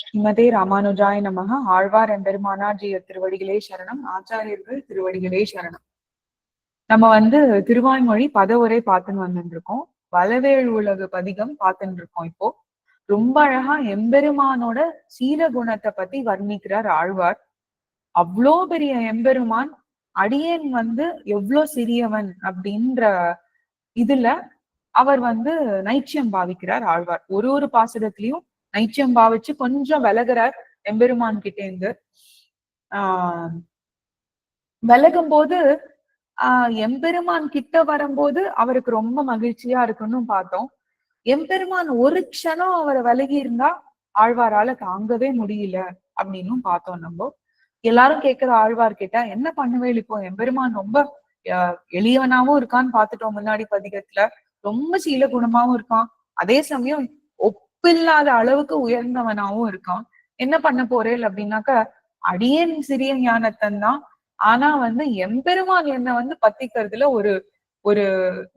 ஸ்ரீமதே ராமானுஜாய நமக. ஆழ்வார் எம்பெருமானார் ஜீய திருவடிகளே சரணம். ஆச்சாரியர்கள் திருவடிகளே சரணம். நம்ம திருவாய்மொழி பதவுரை பார்த்துன்னு வந்துட்டு இருக்கோம். வலவேள் உலகு பதிகம் பார்த்துட்டு இருக்கோம். இப்போ ரொம்ப அழகா எம்பெருமானோட சீல குணத்தை பத்தி வர்ணிக்கிறார் ஆழ்வார். அவ்வளோ பெரிய எம்பெருமான் அடியேன் எவ்வளோ சிறியவன் அப்படின்ற இதுல அவர் நைச்சியம் பாவிக்கிறார் ஆழ்வார். ஒரு பாசுரத்திலையும் நைச்சியம் பாவிச்சு கொஞ்சம் விலகிறார் எம்பெருமான் கிட்டே இருந்து. விலகும் போது எம்பெருமான் கிட்ட வரும்போது அவருக்கு ரொம்ப மகிழ்ச்சியா இருக்குன்னு பார்த்தோம். எம்பெருமான் ஒரு க்ஷணம் அவரை விலகி இருந்தா ஆழ்வாரால தாங்கவே முடியல அப்படின்னு பார்த்தோம். நம்ம எல்லாரும் கேட்கிற ஆழ்வார் கிட்ட என்ன பண்ணுவேன், இப்போ எம்பெருமான் ரொம்ப எளியவனாவும் இருக்கான்னு பார்த்துட்டோம் முன்னாடி பதிகத்துல, ரொம்ப சீல குணமாவும் இருக்கான், அதே சமயம் ஒப்பில்லாத அளவுக்கு உயர்ந்தவனாவும் இருக்கான். என்ன பண்ண போறேன் அப்படின்னாக்க, அடியேன் சிறிய ஞானத்தன் தான், ஆனா எம்பெருமான் என்ன பத்திக்கிறதுல ஒரு ஒரு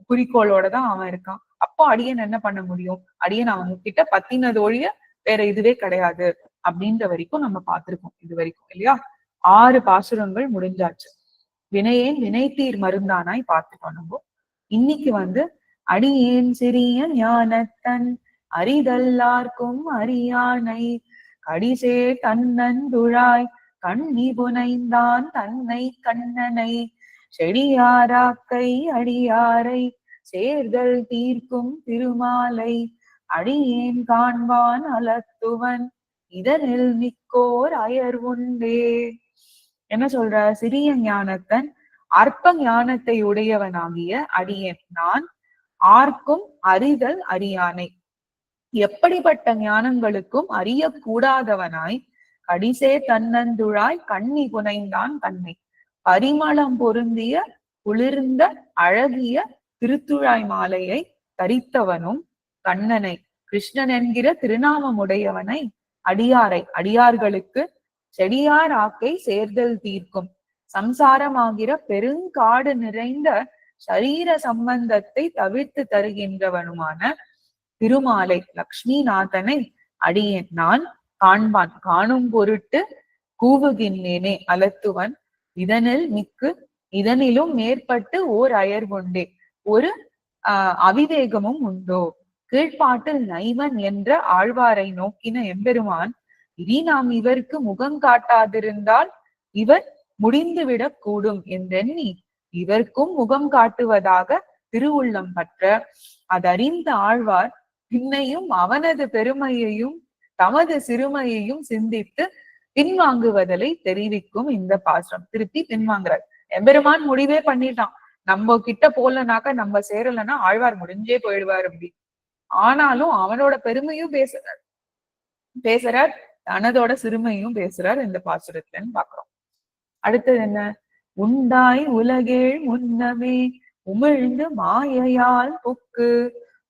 குறிக்கோளோட தான் அவன் இருக்கான். அப்போ அடியேன் என்ன பண்ண முடியும், அடியேன் அவங்க கிட்ட பத்தினது ஒழிய வேற இதுவே கிடையாது அப்படின்ற வரைக்கும் நம்ம பார்த்திருக்கோம் இது வரைக்கும், இல்லையா? 6 பாசுரங்கள் முடிஞ்சாச்சு. வினையேன் வினைத்தீர் மருந்தானாய் பார்த்துக்கோ. நம்ம இன்னைக்கு அடியேன் சிறிய ஞானத்தன் அறிதல்லார்க்கும் அறியானை கடிசே தன்னந்துழாய் கண்ணி புனைந்தான் தன்னை கண்ணனை செடியாராக்கை அடியாரை சேர்தல் தீர்க்கும் திருமாலை அடியேன் காண்பான் அலத்துவன் இதனில் மிக்கோர் அயர் உண்டே. என்ன சொல்ற? சிறிய ஞானத்தன் அற்ப ஞானத்தை உடையவனாகிய அடியேன் நான் ஆர்க்கும் அறிதல் அறியானை, எப்படிப்பட்ட ஞானங்களுக்கும் அறியக்கூடாதவனாய் கடிசே தன்னந்துழாய் கண்ணி புனைந்தான் தன்னை, பரிமளம் பொருந்திய குளிர்ந்த அழகிய திருத்துழாய் மாலையை தரித்தவனும் கண்ணனை, கிருஷ்ணன் என்கிற திருநாமமுடையவனை அடியாரை அடியார்களுக்கு செடியார் ஆக்கை சேர்தல் தீர்க்கும் சம்சாரமாகிற பெருங்காடு நிறைந்த சரீர சம்பந்தத்தை தவிர்த்து தருகின்றவனுமான திருமாலை லக்ஷ்மிநாதனை அடியேன் நான் காண்பான் காணும் பொருட்டு கூவுகின்றேனே அலத்துவன் இதனில் மிக்கு இதனிலும் மேற்பட்டு ஓர் அயர் கொண்டே, ஒரு அவிவேகமும் உண்டோ. கீழ்ப்பாட்டில் நைவன் என்ற ஆழ்வாரை நோக்கின எம்பெருமான், இனி நாம் இவருக்கு முகம் காட்டாதிருந்தால் இவர் முடிந்துவிடக் கூடும் என்றெண்ணி இவர்க்கும் முகம் காட்டுவதாக திருவுள்ளம் பற்ற அதறிந்த ஆழ்வார் பின்னையும் அவனது பெருமையையும் தமது சிறுமையையும் சிந்தித்து பின்வாங்குவதலை தெரிவிக்கும் இந்த பாசுரம். திருப்பி பின்வாங்குறார். எம்பெருமான் முடிவே பண்ணிட்டான், நம்ம கிட்ட போலனாக்க நம்ம சேரலன்னா ஆழ்வார் முடிஞ்சே போயிடுவார் அப்படி. ஆனாலும் அவனோட பெருமையும் பேசுறார், தனதோட சிறுமையும் பேசுறார் இந்த பாசுரத்துலன்னு பாக்குறோம். அடுத்தது என்ன? உண்டாய் உலகேழ் முன்னமே உமிழ்ந்து மாயையால் புக்கு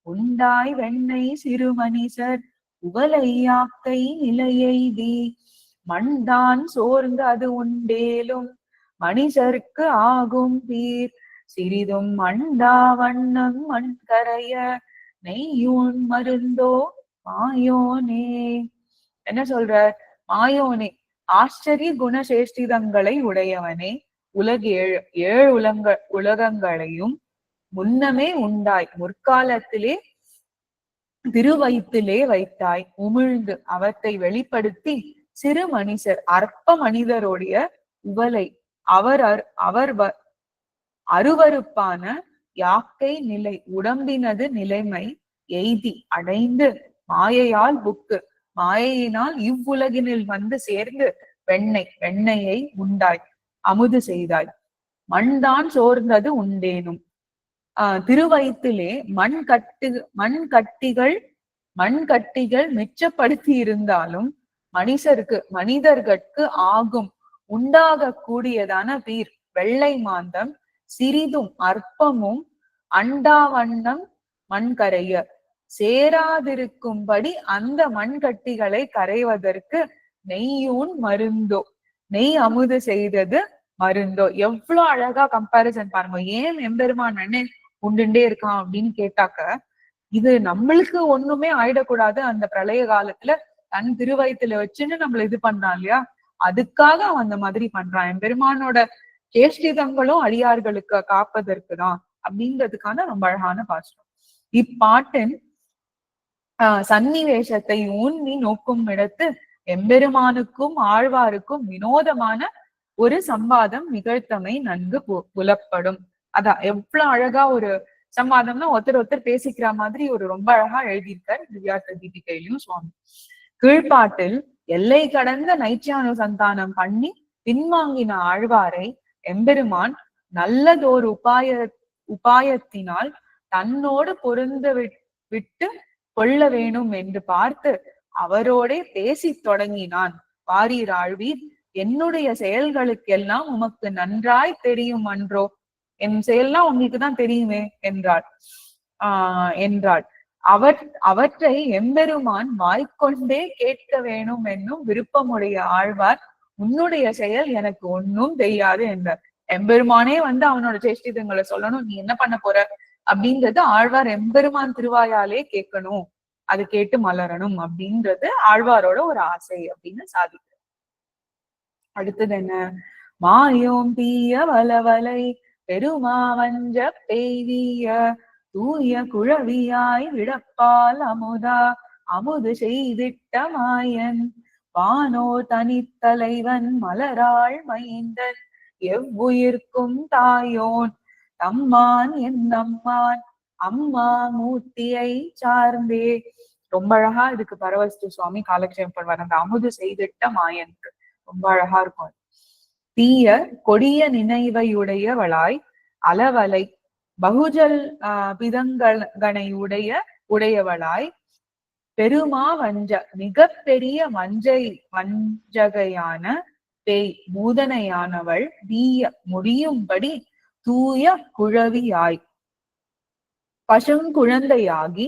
உண்டாய் வெண்ணை சிறு மனிதர் உவலையாக்கை நிலையெய்தி மண்தான் சோர்ந்து அது உண்டேலும் மனிதருக்கு ஆகும் தீர் சிறிதும் மண்டா வண்ணம் மண் கரைய நெய்யூன் மருந்தோ மாயோனே. என்ன சொல்ற? மாயோனே, ஆச்சரிய குணசேஷ்டிதங்களை உடையவனே, ஏழு உலகங்களையும் முன்னமே உண்டாய் முற்காலத்திலே திருவயிற்றிலே வைத்தாய் உமிழ்ந்து அவற்றை வெளிப்படுத்தி சிறு மனிதர் அற்ப மனிதருடைய உவலை அவர் அருவருப்பான யாக்கை நிலை உடம்பினது நிலைமை எய்தி அடைந்து மாயையால் புக்கு மாயையினால் இவ்வுலகினில் சேர்ந்து வெண்ணையை உண்டாய் அமுது செய்தாய் மண்தான் சோர்ந்தது உண்டேனும். திருவயிற்றிலே மண்கட்டிகள் மிச்சப்படுத்தி இருந்தாலும் மனிதர்கட்கு ஆகும் உண்டாக கூடியதான பீர் வெள்ளை மாந்தம் சிறிதும் அற்பமும் அண்டாவண்ணம் மண்கரைய சேராதிருக்கும்படி அந்த மண்கட்டிகளை கரைவதற்கு நெய்யூன் மருந்தோ, நெய் அமுது செய்தது மருந்தோ. எவ்வளவு அழகா கம்பாரிசன் பாருங்க. ஏன் எம்பெருமான் அண்ணன் உண்டுண்டே இருக்கான் அப்படின்னு கேட்டாக்க, இது நம்மளுக்கு ஒண்ணுமே ஆயிடக்கூடாது அந்த பிரளய காலத்துல தன் திருவயத்துல வச்சுன்னு நம்மள இது பண்றான் இல்லையா, அதுக்காக அவன் அந்த மாதிரி பண்றான். எம்பெருமானோட சேஷ்டிதங்களும் அடியார்களுக்கு காப்பதற்குதான் அப்படிங்கிறதுக்கான ரொம்ப அழகான பாசுரம். இப்பாட்டின் சன்னிவேஷத்தை ஊன்றி நோக்கும் இடத்து எம்பெருமானுக்கும் ஆழ்வாருக்கும் வினோதமான ஒரு சம்வாதம் நிகழ்த்தமை நன்கு புலப்படும். அதான் எவ்வளவு அழகா ஒரு சம்வாதம்னா ஒருத்தர் பேசிக்கிற மாதிரி ஒரு ரொம்ப அழகா எழுதியிருக்கார் திவ்யார்த்த தீபிகையிலும் சுவாமி. கீழ்ப்பாட்டில் எல்லை கடந்த நைச்சானுசந்தானம் பண்ணி பின்வாங்கின ஆழ்வாரை எம்பெருமான் நல்லதோர் உபாயத்தினால் தன்னோடு பொருந்த விட்டு கொள்ள வேணும் என்று பார்த்து அவரோடே பேசி தொடங்கினான். வாரீர் ஆழ்வீர், என்னுடைய செயல்களுக்கெல்லாம் உமக்கு நன்றாய் தெரியும் அன்றோ, என் செயல்லாம் உங்களுக்கு தான் தெரியுமே என்றாள். அவற்றை எம்பெருமான் வாய்க்கொண்டே கேட்க வேணும் என்னும் விருப்பமுடைய ஆழ்வார், உன்னுடைய செயல் எனக்கு ஒன்னும் தெரியாது என்றார். எம்பெருமானே அவனோட சேஷ்டிதங்களை சொல்லணும், நீ என்ன பண்ண போற அப்படின்றது ஆழ்வார் எம்பெருமான் திருவாயாலே கேட்கணும், அது கேட்டு மலரணும் அப்படின்றது ஆழ்வாரோட ஒரு ஆசை அப்படின்னு சாதிக்கிறார். அடுத்தது என்ன? மாயோம் தீய வலவலை பெருமாவஞ்ச பெய்திய தூய குழவியாய் விடப்பால் அமுதா அமுது செய்திட்ட மாயன் வானோ தனித்தலைவன் மலராள் மைந்தன் எவ்வுயிர்க்கும் தாயோன் தம்மான் என் அம்மான் அம்மா மூர்த்தியை சார்ந்தே. ரொம்ப அழகா இதுக்கு பரவஸ்து சுவாமி காலக்ஷேபம் பண்ணுவார். அந்த அமுது செய்திட்ட மாயனுக்கு ரொம்ப அழகா இருக்கும். தீய கொடிய நினைவையுடையவளாய் அளவலை பகுஜல் பிதங்கனை உடையவளாய் பெருமா வஞ்ச மிக பெரிய வஞ்சகையான பேய் பூதனையானவள் தீய முடியும்படி தூய குழவியாய் பசுங்குழந்தையாகி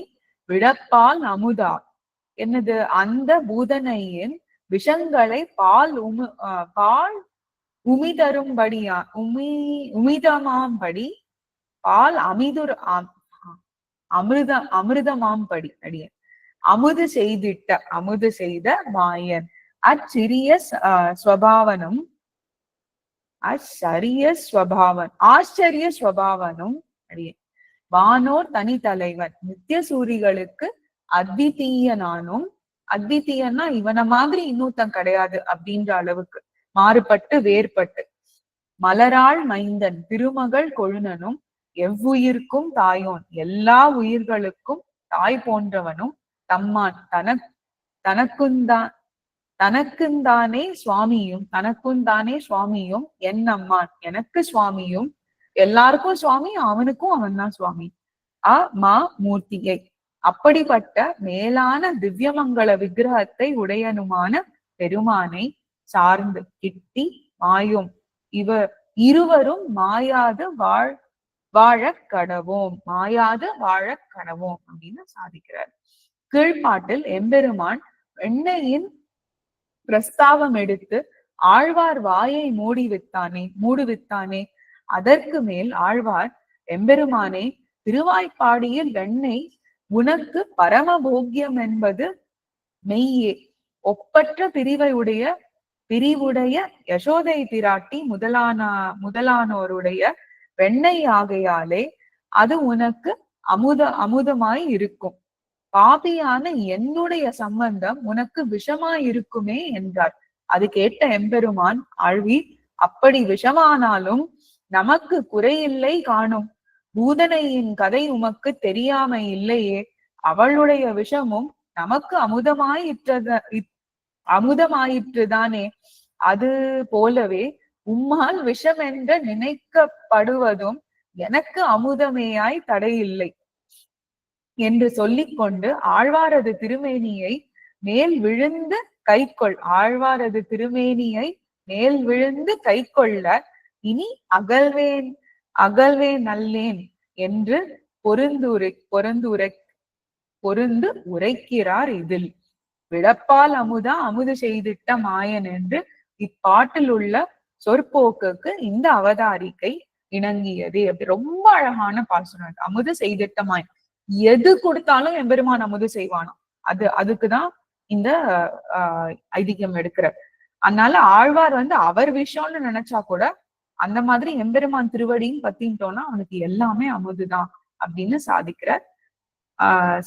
விடப்பால் அமுதா, என்னது அந்த பூதனையின் விஷங்களை பால் உமிதரும்படியா உமிதமாம்படி பால் அமிர்தமாம்படி அடிய அமுது செய்த மாயன் அச்சிறிய ஸ்வபாவனும் ஆச்சரிய ஸ்வபாவனும் அடிய வானோர் தனி தலைவன் நித்திய சூரிகளுக்கு அத்விதீயனானும், அத்விதீயன்னா இவன மாதிரி இன்னொருத்தன் கிடையாது அப்படின்ற அளவுக்கு மாறுபட்டு வேறுபட்டு மலராள் மைந்தன் திருமகள் கொழுனனும் எவ்வுயிர்க்கும் தாயோன் எல்லா உயிர்களுக்கும் தாய் போன்றவனும் தம்மான் தனக்குந்தானே சுவாமியும் என் அம்மான் எனக்கு சுவாமியும், எல்லாருக்கும் சுவாமி அவனுக்கும் அவன் தான் சுவாமி. மா மூர்த்தியை அப்படிப்பட்ட மேலான திவ்யமங்கள விக்கிரகத்தை உடையனுமான பெருமானை சார்ந்து கிட்டி மாயும் இருவரும் மாயாது வாழக் கடவோம் அப்படின்னு சாதிக்கிறார். கீழ்ப்பாட்டில் எம்பெருமான் வெண்ணையின் பிரஸ்தாவம் எடுத்து ஆழ்வார் வாயை மூடுவித்தானே. அதற்கு மேல் ஆழ்வார், எம்பெருமானே, திருவாய்ப்பாடியில் வெண்ணெய் உனக்கு பரமபோக்கியம் என்பது மெய்யே. ஒப்பற்ற பிரிவுடைய யசோதை பிராட்டி முதலானோருடைய வெண்ணெய் ஆகையாலே அது உனக்கு அமுதமாய் இருக்கும். பாபியான என்னுடைய சம்பந்தம் உனக்கு விஷமாய் இருக்குமே என்றார். அது கேட்ட எம்பெருமான், ஆழ்வி, அப்படி விஷமானாலும் நமக்கு குறையில்லை காணும். பூதனையின் கதை உமக்கு தெரியாம இல்லையே. அவளுடைய விஷமும் நமக்கு அமுதமாயிற்றுதானே. அது போலவே உம்மால் விஷம் என்று நினைக்கப்படுவதும் எனக்கு அமுதமேயாய் தடையில்லை என்று சொல்லிக்கொண்டு ஆழ்வாரது திருமேனியை மேல் விழுந்து கைக்கொள்ள இனி அகல்வேன் நல்லேன் என்று பொருந்து உரைக்கிறார். இதில் விடப்பால் அமுது செய்திட்ட மாயன் என்று இப்பாட்டில் உள்ள சொற்போக்குக்கு இந்த அவதாரிக்கை இணங்கியது. அப்படி ரொம்ப அழகான பாசுரம். அமுது செய்திட்ட மாயன், எது கொடுத்தாலும் எம்பெருமான் அமுது செய்வானாம். அதுக்குதான் இந்த ஐதீகம் எடுக்கிற. அதனால ஆழ்வார் வந்து அவர் விஷயம்னு நினைச்சா கூட அந்த மாதிரி எம்பெருமான் திருவடின்னு பத்தின்ட்டோம்னா அவனுக்கு எல்லாமே அமுதுதான் அப்படின்னு சாதிக்கிற.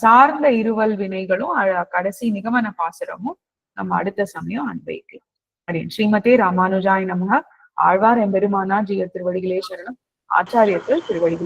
சார்ந்த இருவல் வினைகளும் கடைசி நிகமன பாசுரமும் நம்ம அடுத்த சமயம் அன்வைக்கலாம். அப்படின்னு ஸ்ரீமதே ராமானுஜாய நமக. ஆழ்வார் எம்பெருமானார் ஜீய திருவடிகளே சரணம். ஆச்சாரியர்கள் திருவடிகள்